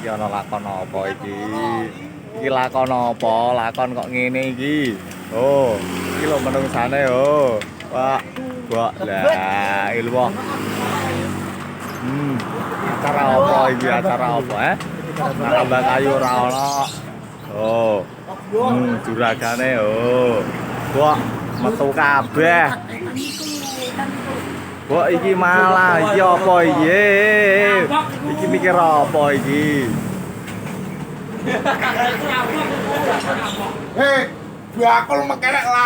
Iki ana lakon apa iki? Iki lakon apa? Lakon kok ngene iki? Oh, iki lho menungsane oh. Wah, kok lah ilmu. Acara apa iki? Acara apa Nambah kayu ora ono. Oh. Juragane oh. Kok metu kabeh. Kok iki malah iki apa iki? Iki mikir apa iki? Hei, bakul mekelek lah.